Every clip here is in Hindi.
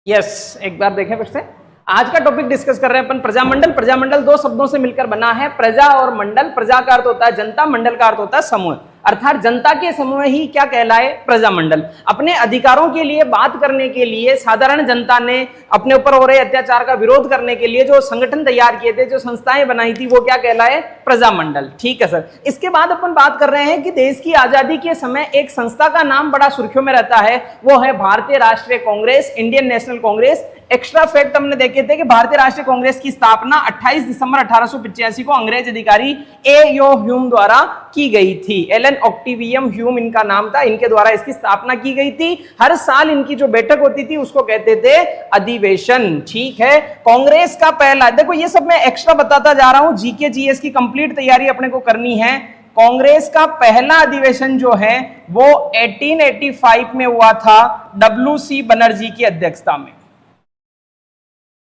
यस, एक बार देखें फिर से। आज का टॉपिक डिस्कस कर रहे हैं अपन प्रजामंडल। प्रजामंडल दो शब्दों से मिलकर बना है, प्रजा और मंडल। प्रजा का अर्थ होता है जनता, मंडल का अर्थ होता है समूह, अर्थात जनता के समूह ही क्या कहलाए, प्रजामंडल। अपने अधिकारों के लिए बात करने के लिए साधारण जनता ने अपने ऊपर हो रहे अत्याचार का विरोध करने के लिए जो संगठन तैयार किए थे, जो संस्थाएं बनाई थी, वो क्या कहलाए, प्रजामंडल। ठीक है सर। इसके बाद अपन बात कर रहे हैं कि देश की आजादी के समय एक संस्था का नाम बड़ा सुर्खियों में रहता है, वो है भारतीय राष्ट्रीय Congress, Indian national Congress. Extra fact हमने देखे थे कि भारतीय राष्ट्रीय कांग्रेस की स्थापना 28 दिसंबर 1885 को अंग्रेज अधिकारी ए यो ह्यूम द्वारा की गई थी। एलन ऑक्टिवियम ह्यूम इनका नाम था, इनके द्वारा इसकी स्थापना की गई थी। हर साल इनकी जो बैठक होती थी उसको कहते थे अधिवेशन। ठीक है। कांग्रेस का पहला, देखो ये सब मैं एक्स्ट्रा बताता जा रहा हूं, जीके जीएस की कंप्लीट तैयारी अपने को करनी है। कांग्रेस का पहला अधिवेशन जो है वो 1885 में हुआ था, डब्ल्यू.सी. बनर्जी की अध्यक्षता में।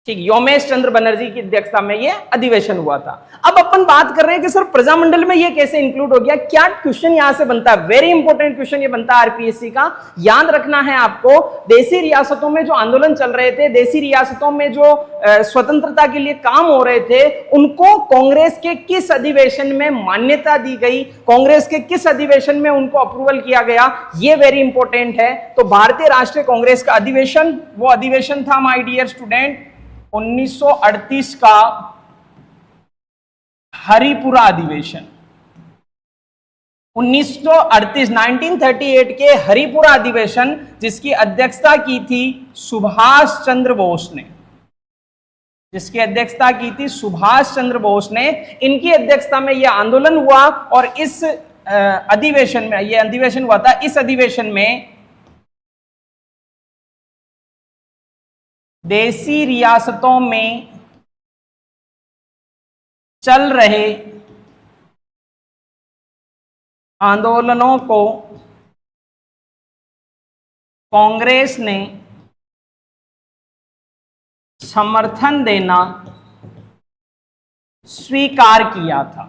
ठीक, योमेश चंद्र बनर्जी की अध्यक्षता में यह अधिवेशन हुआ था। अब अपन बात कर रहे हैं कि सर प्रजामंडल में यह कैसे इंक्लूड हो गया, क्या क्वेश्चन यहां से बनता है। वेरी इंपॉर्टेंट क्वेश्चन ये बनता है आरपीएससी का। याद रखना है आपको, देसी रियासतों में जो आंदोलन चल रहे थे, देसी रियासतों में जो स्वतंत्रता के लिए काम हो रहे थे, उनको कांग्रेस के किस अधिवेशन में मान्यता दी गई, कांग्रेस के किस अधिवेशन में उनको अप्रूवल किया गया, यह वेरी इंपॉर्टेंट है। तो भारतीय राष्ट्रीय कांग्रेस का अधिवेशन, वो अधिवेशन था माय डियर स्टूडेंट 1938 का हरिपुरा अधिवेशन। 1938 के हरिपुरा अधिवेशन, जिसकी अध्यक्षता की थी सुभाष चंद्र बोस ने, जिसकी अध्यक्षता की थी सुभाष चंद्र बोस ने। इनकी अध्यक्षता में यह आंदोलन हुआ और इस अधिवेशन में, यह अधिवेशन हुआ था, इस अधिवेशन में देसी रियासतों में चल रहे आंदोलनों को कांग्रेस ने समर्थन देना स्वीकार किया था,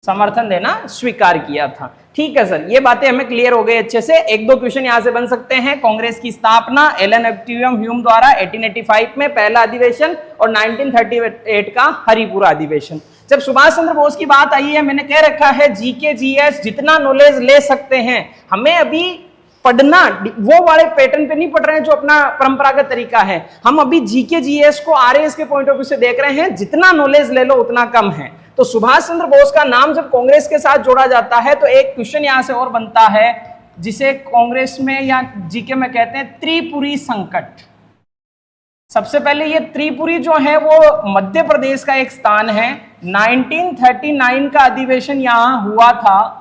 समर्थन देना स्वीकार किया था। ठीक है सर, ये बातें हमें क्लियर हो गई अच्छे से। एक दो क्वेश्चन यहां से बन सकते हैं। कांग्रेस की स्थापना एलन ऑक्टिवियम ह्यूम द्वारा 1885 में पहला अधिवेशन, और 1938 का हरिपुरा अधिवेशन। जब सुभाष चंद्र बोस की बात आई है, मैंने कह रखा है जीके जीएस जितना नॉलेज ले सकते हैं। हमें अभी पढ़ना वो वाले पैटर्न पे नहीं पढ़ रहे हैं जो अपना परंपरागत तरीका है। हम अभी जीके जीएस को आरएएस के पॉइंट ऑफ व्यू से देख रहे हैं। जितना नॉलेज ले लो उतना कम है। तो सुभाष चंद्र बोस का नाम जब कांग्रेस के साथ जोड़ा जाता है तो एक क्वेश्चन यहां से और बनता है, जिसे कांग्रेस में या जीके में कहते हैं त्रिपुरी संकट। सबसे पहले ये त्रिपुरी जो है वो मध्य प्रदेश का एक स्थान है। 1939 का अधिवेशन यहां हुआ था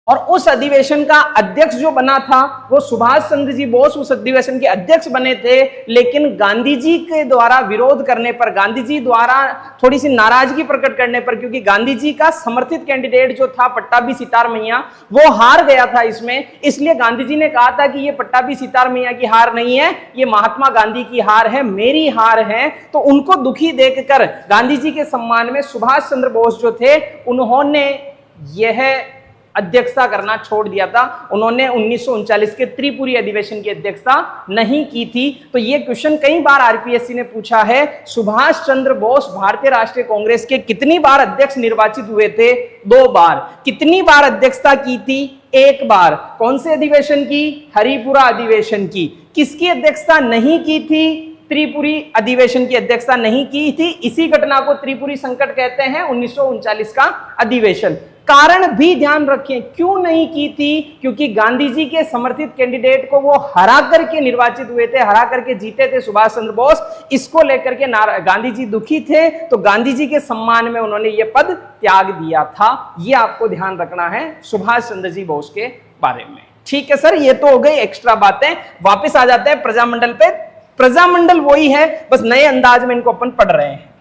और उस अधिवेशन का अध्यक्ष जो बना था वो सुभाष चंद्र जी बोस उस अधिवेशन के अध्यक्ष बने थे। लेकिन गांधी जी के द्वारा विरोध करने पर, गांधी जी द्वारा थोड़ी सी नाराजगी प्रकट करने पर, क्योंकि गांधी जी का समर्थित कैंडिडेट जो था पट्टाभी सितार मैया, वो हार गया था इसमें। इसलिए गांधी जी ने कहा था कि ये पट्टाभी सितार मैया की हार नहीं है, ये महात्मा गांधी की हार है, मेरी हार है। तो उनको दुखी देखकर गांधी जी के सम्मान में सुभाष चंद्र बोस जो थे, उन्होंने यह अध्यक्षता करना छोड़ दिया था। उन्होंने 1939 के त्रिपुरी अधिवेशन की अध्यक्षता नहीं की थी। तो यह क्वेश्चन कई बार आरपीएससी ने पूछा है, सुभाष चंद्र बोस भारतीय राष्ट्रीय कांग्रेस के कितनी बार अध्यक्ष निर्वाचित हुए थे? 2 बार। कितनी बार अध्यक्षता की थी? 1 बार। कौन से अधिवेशन की? हरिपुरा अधिवेशन की। किसकी अध्यक्षता नहीं की थी? त्रिपुरी अधिवेशन की अध्यक्षता नहीं की थी। इसी घटना को त्रिपुरी संकट कहते हैं, 1939 का अधिवेशन। कारण भी ध्यान रखें, क्यों नहीं की थी? क्योंकि गांधी जी के समर्थित कैंडिडेट को वो हरा करके निर्वाचित हुए थे, हरा करके जीते थे सुभाष चंद्र बोस। इसको लेकर के गांधी जी दुखी थे, तो गांधी जी के सम्मान में उन्होंने ये पद त्याग दिया था। ये आपको ध्यान रखना है सुभाष चंद्र जी बोस के बारे में। ठीक है सर, ये तो हो गई एक्स्ट्रा बातें। वापिस आ जाते हैं प्रजामंडल पे। प्रजामंडल वही है, बस नए अंदाज में इनको अपन पढ़ रहे हैं।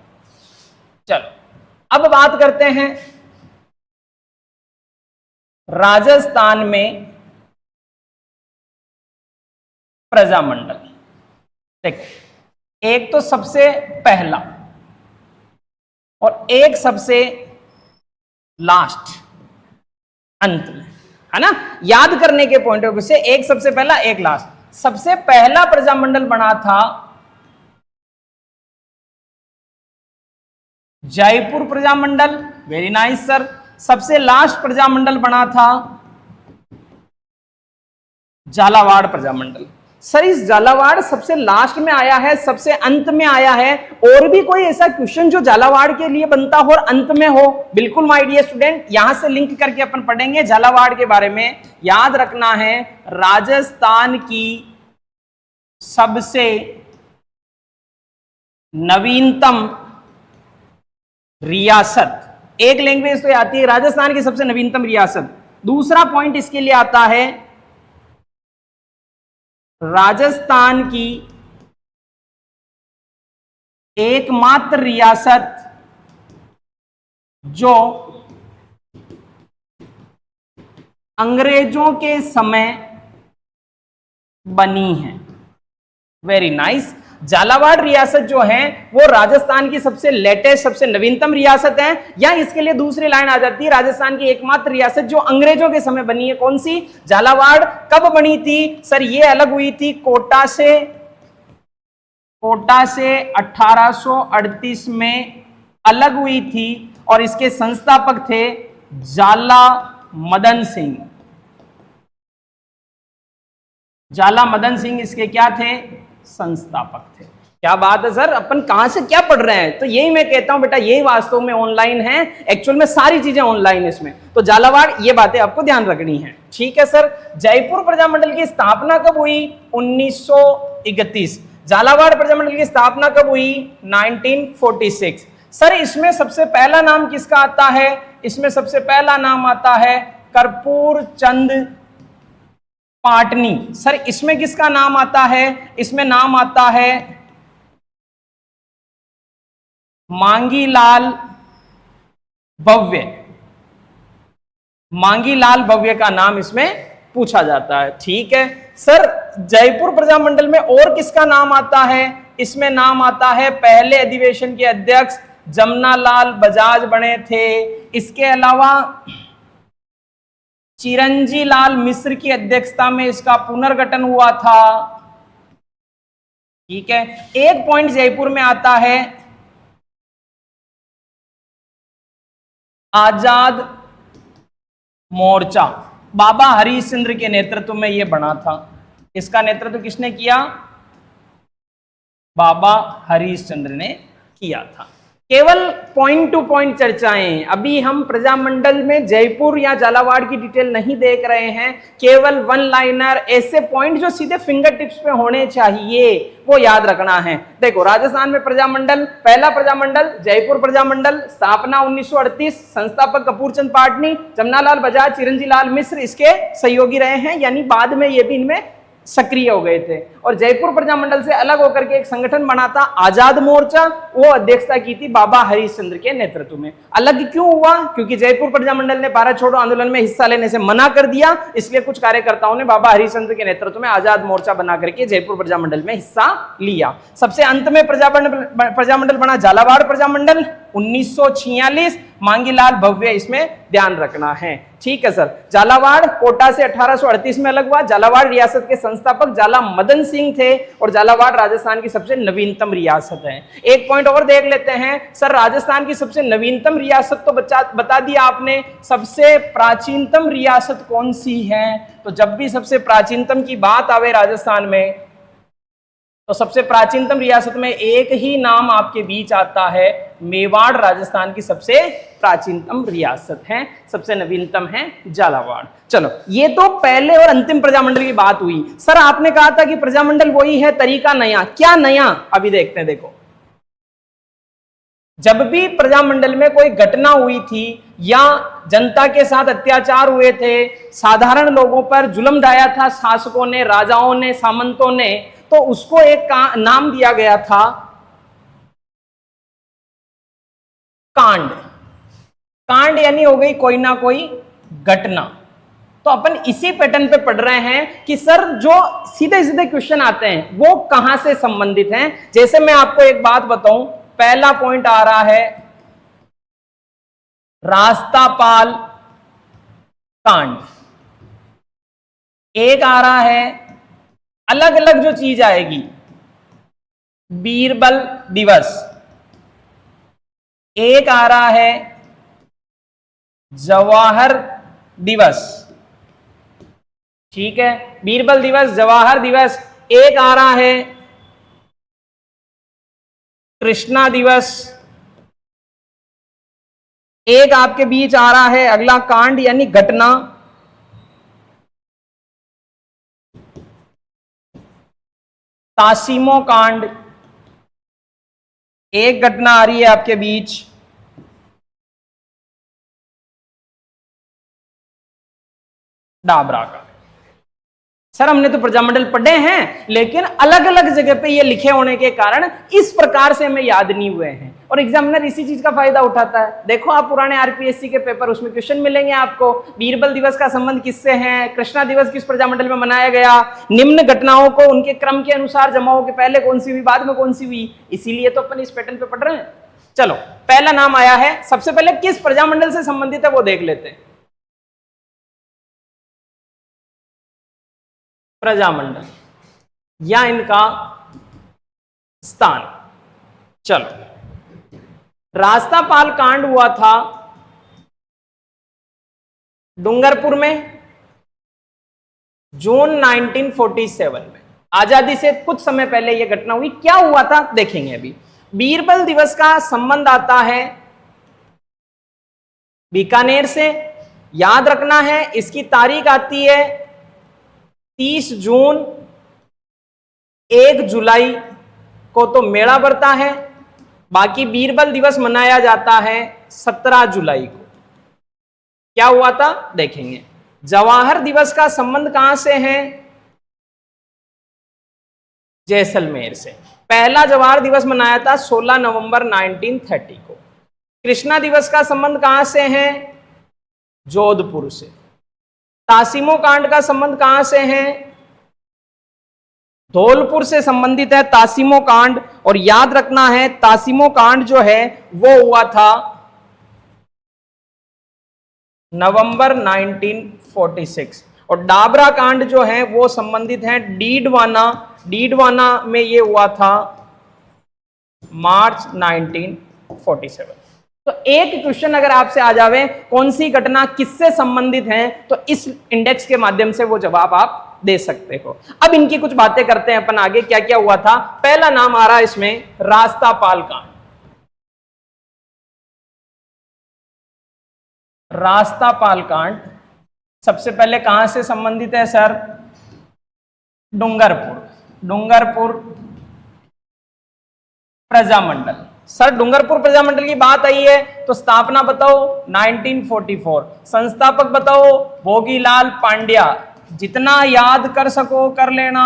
चलो अब बात करते हैं राजस्थान में प्रजामंडल। देखो, एक तो सबसे पहला और एक सबसे लास्ट, अंत में, है ना। याद करने के पॉइंट ऑफ व्यू से एक सबसे पहला, एक लास्ट। सबसे पहला प्रजामंडल बना था Jaipur Prajamandal, very nice sir. सबसे लास्ट प्रजामंडल बना था झालावाड़ प्रजामंडल। सर इस झालावाड़ सबसे लास्ट में आया है, सबसे अंत में आया है, और भी कोई ऐसा क्वेश्चन जो झालावाड़ के लिए बनता हो और अंत में हो? बिल्कुल माय डियर स्टूडेंट, यहां से लिंक करके अपन पढ़ेंगे झालावाड़ के बारे में। याद रखना है राजस्थान की सबसे नवीनतम रियासत, एक लैंग्वेज तो आती है राजस्थान की सबसे नवीनतम रियासत। दूसरा पॉइंट इसके लिए आता है राजस्थान की एकमात्र रियासत जो अंग्रेजों के समय बनी है। Very nice. झालावाड़ रियासत जो है वो राजस्थान की सबसे लेटेस्ट, सबसे नवीनतम रियासत है। या इसके लिए दूसरी लाइन आ जाती है राजस्थान की एकमात्र रियासत जो अंग्रेजों के समय बनी है। कौन सी? झालावाड़। कब बनी थी? सर ये अलग हुई थी कोटा से 1838 में अलग हुई थी, और इसके संस्थापक थे झाला मदन सिंह। झाला मदन सिंह इसके क्या थे? संस्थापक थे। क्या बात है सर, अपन कहां से क्या पढ़ रहे हैं? तो यही मैं कहता हूं बेटा, यही वास्तव में ऑनलाइन है, एक्चुअल में सारी चीजें ऑनलाइन इसमें। तो झालावाड़, ये बातें आपको ध्यान रखनी है, ठीक है सर। जयपुर प्रजामंडल की स्थापना कब हुई? 1931। झालावाड़ प्रजामंडल की स्थापना कब हुई? 1946। सर इसमें सबसे पहला नाम किसका आता है? इसमें सबसे पहला नाम आता है कर्पूर चंद पाटनी। सर इसमें किसका नाम आता है? इसमें नाम आता है मांगीलाल भव्य। मांगीलाल भव्य का नाम इसमें पूछा जाता है, ठीक है सर। जयपुर प्रजामंडल में और किसका नाम आता है? इसमें नाम आता है पहले अधिवेशन के अध्यक्ष जमनालाल बजाज बने थे। इसके अलावा चिरंजी लाल मिश्र की अध्यक्षता में इसका पुनर्गठन हुआ था, ठीक है। एक पॉइंट जयपुर में आता है आजाद मोर्चा। बाबा हरिश्चंद्र के नेतृत्व में यह बना था। इसका नेतृत्व किसने किया? बाबा हरिश्चंद्र ने किया था। केवल पॉइंट टू पॉइंट चर्चाएं, अभी हम प्रजामंडल में जयपुर या झालावाड़ की डिटेल नहीं देख रहे हैं, केवल वन लाइनर ऐसे पॉइंट जो सीधे फिंगर टिप्स पे होने चाहिए वो याद रखना है। देखो राजस्थान में प्रजामंडल, पहला प्रजामंडल जयपुर प्रजामंडल, स्थापना 1938, संस्थापक कपूर चंद पाटनी, जमनालाल बजाज, चिरंजी लाल मिश्र इसके सहयोगी रहे हैं, यानी बाद में ये भी इनमें सक्रिय हो गए थे। और जयपुर प्रजामंडल से अलग होकर के एक संगठन बना था आजाद मोर्चा, वो अध्यक्षता की थी बाबा हरिश्चंद्र के नेतृत्व में। अलग क्यों हुआ? क्योंकि जयपुर प्रजामंडल ने भारत छोड़ो आंदोलन में हिस्सा लेने से मना कर दिया, इसलिए कुछ कार्यकर्ताओं ने बाबा हरिश्चंद्र के नेतृत्व में आजाद मोर्चा बना करके जयपुर प्रजामंडल में हिस्सा लिया। सबसे अंत में प्रजामंडल बना झालावाड़ प्रजामंडल 1946, मांगीलाल भव्य इसमें ध्यान रखना है, ठीक है सर। झालावाड़ कोटा से 1838 में अलग हुआ। झालावाड़ रियासत के संस्थापक झाला मदन सिंह थे, और झालावाड़ राजस्थान की सबसे नवीनतम रियासत है। एक पॉइंट और देख लेते हैं सर, राजस्थान की सबसे नवीनतम रियासत तो बता दिया आपने, सबसे प्राचीनतम रियासत कौन सी है? तो जब भी सबसे प्राचीनतम की बात आवे राजस्थान में, तो सबसे प्राचीनतम रियासत में एक ही नाम आपके बीच आता है, मेवाड़ राजस्थान की सबसे प्राचीनतम रियासत है, सबसे नवीनतम है झालावाड़। चलो ये तो पहले और अंतिम प्रजामंडल की बात हुई। सर आपने कहा था कि प्रजामंडल वही है, तरीका नया। क्या नया? अभी देखते हैं। देखो जब भी प्रजामंडल में कोई घटना हुई थी या जनता के साथ अत्याचार हुए थे, साधारण लोगों पर जुल्म ढाया था शासकों ने, राजाओं ने, सामंतों ने, तो उसको एक नाम दिया गया था कांड। कांड यानी हो गई कोई ना कोई घटना। तो अपन इसी पैटर्न पे पढ़ रहे हैं कि सर जो सीधे सीधे क्वेश्चन आते हैं वो कहां से संबंधित हैं। जैसे मैं आपको एक बात बताऊं, पहला पॉइंट आ रहा है रास्तापाल कांड, एक आ रहा है अलग अलग जो चीज आएगी, बीरबल दिवस, एक आ रहा है जवाहर दिवस, ठीक है, बीरबल दिवस, जवाहर दिवस, एक आ रहा है कृष्णा दिवस, एक आपके बीच आ रहा है अगला कांड यानी घटना तासीमो कांड, एक घटना आ रही है आपके बीच डाबरा का। सर हमने तो प्रजामंडल पढ़े हैं लेकिन अलग अलग जगह पे ये लिखे होने के कारण इस प्रकार से हमें याद नहीं हुए हैं, और एग्जामिनर इसी चीज का फायदा उठाता है। देखो आप पुराने आरपीएससी के पेपर, उसमें क्वेश्चन मिलेंगे आपको, बीरबल दिवस का संबंध किससे है, कृष्णा दिवस किस प्रजामंडल में मनाया गया, निम्न घटनाओं को उनके क्रम के अनुसार जमा हो के पहले कौन सी हुई बाद में कौन सी हुई, इसीलिए तो अपन इस पैटर्न पे पढ़ रहे हैं। चलो पहला नाम आया है, सबसे पहले किस प्रजामंडल से संबंधित है वो देख लेते हैं। प्रजामंडल या इनका स्थान। चलो रास्तापाल कांड हुआ था डूंगरपुर में जून 1947 में, आजादी से कुछ समय पहले यह घटना हुई। क्या हुआ था देखेंगे अभी। बीरबल दिवस का संबंध आता है बीकानेर से, याद रखना है इसकी तारीख आती है 30 जून, 1 जुलाई को तो मेला बढ़ता है, बाकी बीरबल दिवस मनाया जाता है 17 जुलाई को। क्या हुआ था देखेंगे। जवाहर दिवस का संबंध कहां से है, जैसलमेर से। पहला जवाहर दिवस मनाया था 16 नवंबर 1930 को। कृष्णा दिवस का संबंध कहां से है, जोधपुर से। तासीमो कांड का संबंध कहां से है, धौलपुर से संबंधित है तासीमो कांड, और याद रखना है तासीमो कांड जो है वो हुआ था नवंबर 1946, और डाबरा कांड जो है वो संबंधित है डीडवाना, डीडवाना में ये हुआ था मार्च 1947। तो एक क्वेश्चन अगर आपसे आ जावे कौन सी घटना किससे संबंधित है, तो इस इंडेक्स के माध्यम से वो जवाब आप दे सकते हो। अब इनकी कुछ बातें करते हैं अपन आगे, क्या क्या हुआ था। पहला नाम आ रहा है इसमें रास्तापाल कांड। रास्तापाल कांड सबसे पहले कहां से संबंधित है सर, डूंगरपुर, डूंगरपुर प्रजामंडल। सर डूंगरपुर प्रजामंडल की बात आई है तो स्थापना बताओ 1944, संस्थापक बताओ भोगीलाल पांड्या, जितना याद कर सको कर लेना।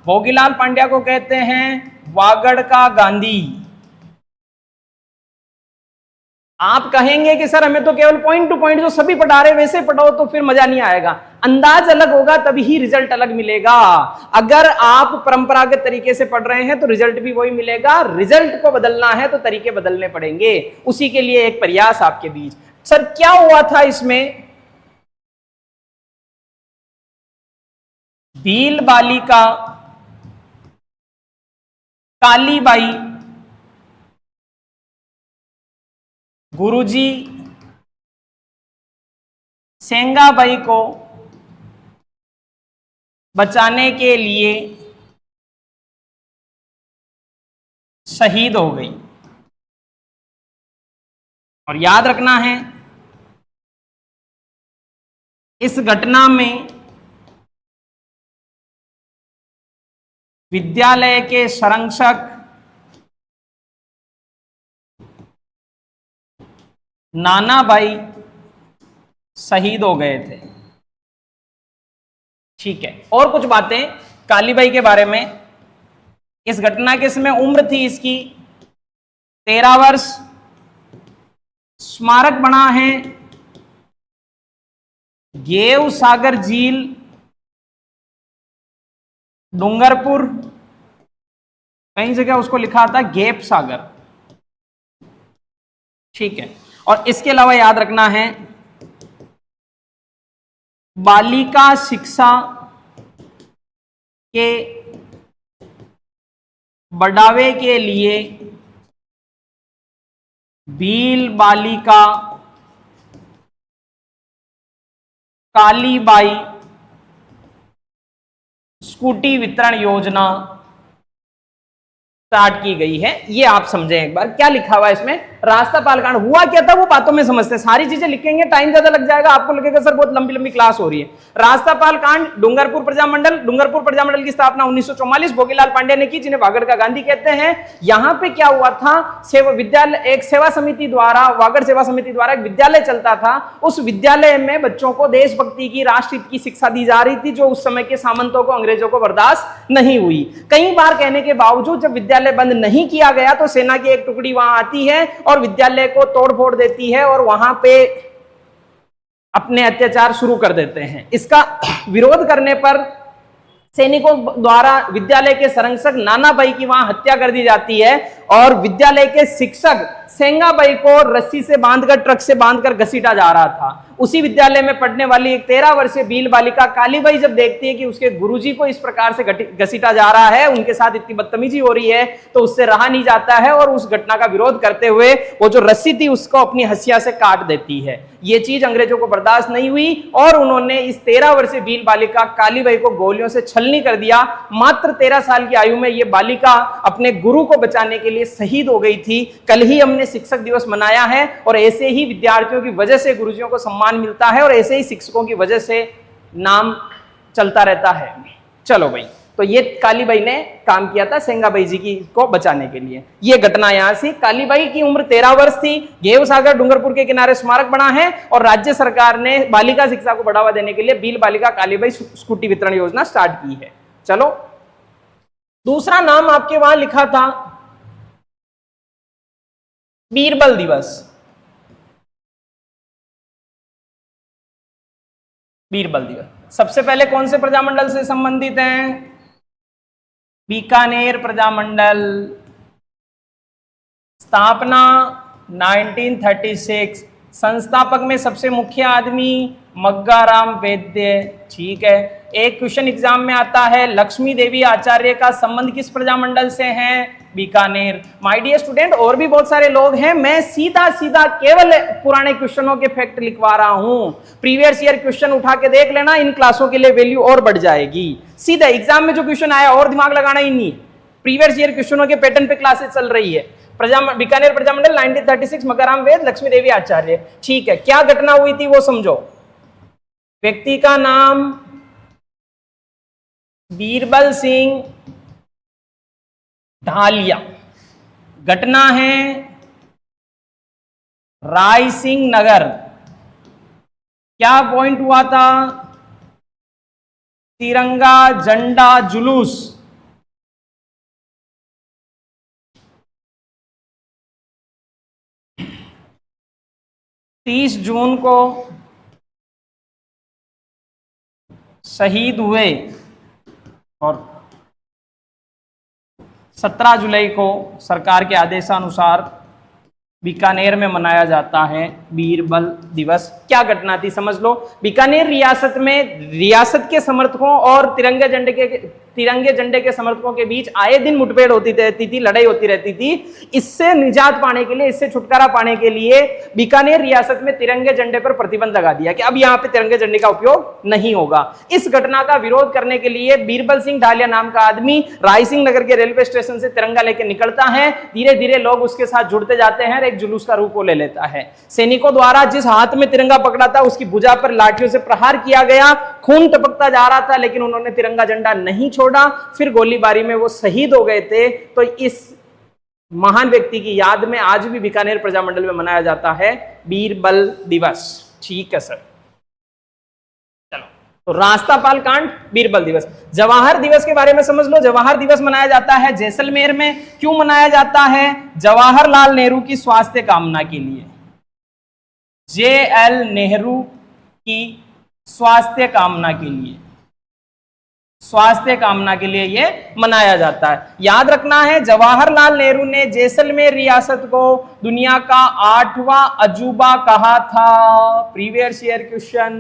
भोगीलाल पांड्या को कहते हैं वागड़ का गांधी। आप कहेंगे कि सर हमें तो केवल पॉइंट टू पॉइंट जो सभी पढ़ा रहे वैसे पढ़ाओ तो फिर मजा नहीं आएगा, अंदाज अलग होगा तभी ही रिजल्ट अलग मिलेगा। अगर आप परंपरागत तरीके से पढ़ रहे हैं तो रिजल्ट भी वही मिलेगा, रिजल्ट को बदलना है तो तरीके बदलने पड़ेंगे, उसी के लिए एक प्रयास आपके बीच। सर क्या हुआ था इसमें, भील बालिका कालीबाई गुरुजी सेंगाबाई को बचाने के लिए शहीद हो गई। और याद रखना है इस घटना में विद्यालय के संरक्षक नानाबाई शहीद हो गए थे। ठीक है, और कुछ बातें कालीबाई के बारे में। इस घटना के समय उम्र थी इसकी 13 वर्ष। स्मारक बना है गेव सागर झील डूंगरपुर, कई जगह उसको लिखा था गेप सागर। ठीक है, और इसके अलावा याद रखना है बालिका शिक्षा के बढ़ावे के लिए भील बालिका कालीबाई स्कूटी वितरण योजना स्टार्ट की गई है। ये आप समझें एक बार क्या लिखा हुआ है इसमें। रास्तापाल कांड हुआ क्या था वो बातों में समझते हैं, सारी चीजें लिखेंगे टाइम ज्यादा लग जाएगा, आपको लगेगा सर बहुत लंबी लंबी क्लास हो रही है। रास्तापाल कांड, डूंगरपुर प्रजामंडल की स्थापना 1944 भोगीलाल पांडे ने की, जिन्हें वागड़ का गांधी कहते हैं। यहां पे क्या हुआ था, एक सेवा समिति द्वारा, वागड़ सेवा समिति द्वारा एक विद्यालय चलता था। उस विद्यालय में बच्चों को देशभक्ति की, राष्ट्रहित की शिक्षा दी जा रही थी, जो उस समय के सामंतों को, अंग्रेजों को बर्दाश्त नहीं हुई। कई बार कहने के बावजूद जब विद्यालय बंद नहीं किया गया तो सेना की एक टुकड़ी वहां आती है और विद्यालय को तोड़ फोड़ देती है और वहां पे अपने अत्याचार शुरू कर देते हैं। इसका विरोध करने पर सैनिकों द्वारा विद्यालय के संरक्षक नानाबाई की वहां हत्या कर दी जाती है और विद्यालय के शिक्षक सेंगाबाई को रस्सी से बांधकर, ट्रक से बांधकर घसीटा जा रहा था। उसी विद्यालय में पढ़ने वाली एक 13 वर्षीय भील बालिका कालीबाई जब देखती है कि उसके गुरुजी को इस प्रकार से घसीटा जा रहा है, उनके साथ इतनी बदतमीजी हो रही है, तो उससे रहा नहीं जाता है और उस घटना का विरोध करते हुए वो जो रस्सी थी उसको अपनी हंसिया से काट देती है। ये चीज अंग्रेजों को बर्दाश्त नहीं हुई और उन्होंने इस 13 वर्षीय भील बालिका कालीबाई को गोलियों से छलनी कर दिया। मात्र 13 साल की आयु में ये बालिका अपने गुरु को बचाने के लिए शहीद हो गई थी। कल ही हमने शिक्षक दिवस मनाया है और ऐसे ही विद्यार्थियों की वजह से गुरुजियों को सम्मान मिलता है और ऐसे ही शिक्षकों की वजह से नाम चलता रहता है। चलो भाई, तो ये कालीबाई ने काम किया था सेंगाबाई जी की को बचाने के लिए। ये घटना यहां से, कालीबाई की उम्र 13 वर्ष थी। घेव सागर डूंगरपुर के किनारे स्मारक बना है और राज्य सरकार ने बालिका शिक्षा को बढ़ावा देने के लिए भील बालिका कालीबाई स्कूटी वितरण योजना स्टार्ट की है। चलो, दूसरा नाम आपके वहां लिखा था बीरबल दिवस। बीरबल दिवस सबसे पहले कौन से प्रजामंडल से संबंधित हैं? बीकानेर प्रजामंडल। स्थापना 1936। संस्थापक में सबसे मुख्य आदमी मग्गाराम वैद्य। ठीक है। एक क्वेश्चन एग्जाम में आता है, लक्ष्मी देवी आचार्य का संबंध किस प्रजामंडल से है? बीकानेर। माय डियर स्टूडेंट, और भी बहुत सारे लोग हैं, मैं सीधा सीधा केवल पुराने क्वेश्चनों के फैक्ट लिखवा रहा हूं। प्रीवियस ईयर क्वेश्चन उठा के देख लेना, इन क्लासों के लिए वैल्यू और बढ़ जाएगी। सीधा एग्जाम में जो क्वेश्चन आया और दिमाग लगाना ही नहीं, प्रीवियस ईयर क्वेश्चनों के पैटर्न पे क्लासेस चल रही है। बीकानेर प्रजामंडल 1936, मग्गाराम वैद्य, लक्ष्मी देवी आचार्य। ठीक है, क्या घटना हुई थी वो समझो। व्यक्ति का नाम बीरबल सिंह ढालिया। घटना है राय सिंह नगर। क्या पॉइंट हुआ था? तिरंगा झंडा जुलूस। तीस जून को शहीद हुए और 17 जुलाई को सरकार के आदेशानुसार बीकानेर में मनाया जाता है बीरबल दिवस। क्या घटना थी समझ लो। बीकानेर रियासत में रियासत के समर्थकों और तिरंगे झंडे के समर्थकों के बीच आए दिन मुठभेड़ होती रहती थी, लड़ाई होती रहती थी। इससे निजात पाने के लिए, इससे छुटकारा पाने के लिए बीकानेर रियासत में तिरंगे झंडे पर प्रतिबंध लगा दिया कि अब यहाँ पे तिरंगे झंडे का उपयोग नहीं होगा। इस घटना का विरोध करने के लिए बीरबल सिंह ढालिया नाम का आदमी राय सिंह नगर के रेलवे स्टेशन से तिरंगा लेकर निकलता है। धीरे धीरे लोग उसके साथ जुड़ते जाते हैं, एक जुलूस का रूप वो ले लेता है। सैनिकों द्वारा जिस हाथ में तिरंगा पकड़ा था उसकी भुजा पर लाठियों से प्रहार किया गया। खून टपकता जा रहा था लेकिन उन्होंने तिरंगा झंडा नहीं छोड़ा। फिर गोलीबारी में वो शहीद हो गए थे। तो इस महान व्यक्ति की याद में आज भी बीकानेर प्रजामंडल में मनाया जाता है बीरबल दिवस। ठीक है सर। चलो, तो रास्तापाल कांड, बीरबल दिवस। जवाहर दिवस के बारे में समझ लो। जवाहर दिवस मनाया जाता है जैसलमेर में। क्यों मनाया जाता है? जवाहरलाल नेहरू की स्वास्थ्य कामना के लिए। JL नेहरू की स्वास्थ्य कामना के लिए, स्वास्थ्य कामना के लिए ये मनाया जाता है। याद रखना है, जवाहरलाल नेहरू ने जैसलमेर रियासत को दुनिया का 8वां अजूबा कहा था। Previous year question.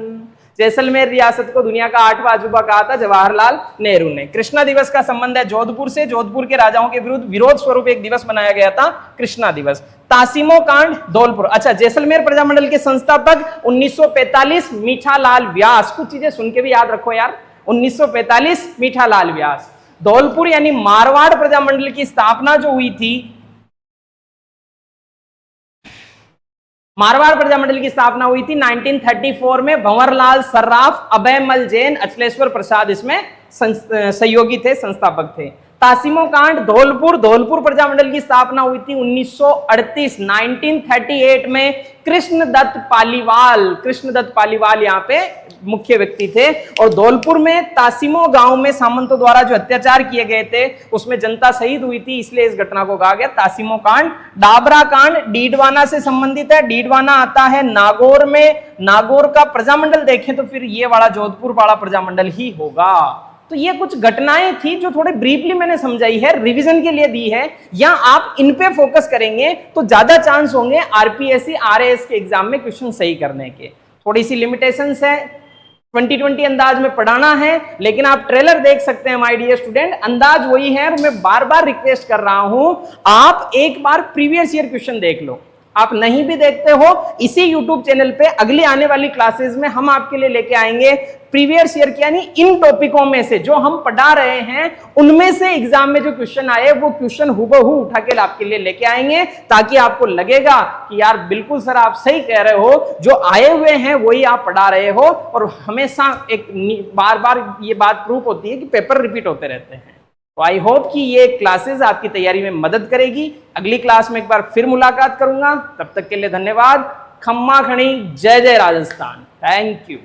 जैसलमेर रियासत को दुनिया का 8वां अजूबा कहा था जवाहरलाल नेहरू ने। कृष्णा दिवस का संबंध है जोधपुर से, जोधपुर के राजाओं के विरुद्ध विरोध स्वरूप एक दिवस बनाया गया था कृष्णा दिवस। तासीमो कांड धौलपुर, अच्छा जैसलमेर प्रजामंडल के संस्थापक 1945 मीठालाल व्यास। कुछ चीजें सुन के भी याद रखो यार, 1945 मीठालाल व्यास। धौलपुर यानी मारवाड़ प्रजामंडल की स्थापना जो हुई थी, मारवाड़ प्रजामंडल की स्थापना हुई थी 1934 में। भंवरलाल सर्राफ, अभयमल जैन, अचलेश्वर प्रसाद इसमें सहयोगी थे, संस्थापक थे। तासीमो कांड धौलपुर, धौलपुर प्रजामंडल की स्थापना हुई थी 1938 में। कृष्णदत्त पालीवाल, कृष्णदत्त पालीवाल यहाँ पे मुख्य व्यक्ति थे। और धौलपुर में तासीमो गांव में सामंतों द्वारा जो अत्याचार किए गए थे उसमें जनता शहीद हुई थी, इसलिए इस घटना को कहा गया तासीमो कांड। डाबरा कांड डीडवाना से संबंधित है, डीडवाना आता है नागौर में। नागौर का प्रजामंडल देखें तो फिर ये वाला जोधपुर वाला प्रजामंडल ही होगा। तो ये कुछ घटनाएं थी जो थोड़े ब्रीफली मैंने समझाई है, रिवीजन के लिए दी है, या आप इन पे फोकस करेंगे तो ज्यादा चांस होंगे आरपीएससी आरएएस के एग्जाम में क्वेश्चन सही करने के। थोड़ी सी लिमिटेशंस है, 2020 अंदाज में पढ़ाना है, लेकिन आप ट्रेलर देख सकते हैं माय डियर स्टूडेंट, अंदाज वही है। और मैं बार बार रिक्वेस्ट कर रहा हूं आप एक बार प्रीवियस ईयर क्वेश्चन देख लो। आप नहीं भी देखते हो, इसी यूट्यूब चैनल पे अगली आने वाली क्लासेस में हम आपके लिए लेके आएंगे प्रीवियस ईयर के, यानी इन टॉपिकों में से जो हम पढ़ा रहे हैं उनमें से एग्जाम में जो क्वेश्चन आए वो क्वेश्चन हुबहू उठा के आपके लिए लेके आएंगे, ताकि आपको लगेगा कि यार बिल्कुल सर आप सही कह रहे हो, जो आए हुए हैं वही आप पढ़ा रहे हो। और हमेशा एक बार बार ये बात प्रूफ होती है कि पेपर रिपीट होते रहते हैं। तो आई होप कि ये क्लासेस आपकी तैयारी में मदद करेगी। अगली क्लास में एक बार फिर मुलाकात करूंगा, तब तक के लिए धन्यवाद। खम्मा खणी, जय जय राजस्थान, थैंक यू।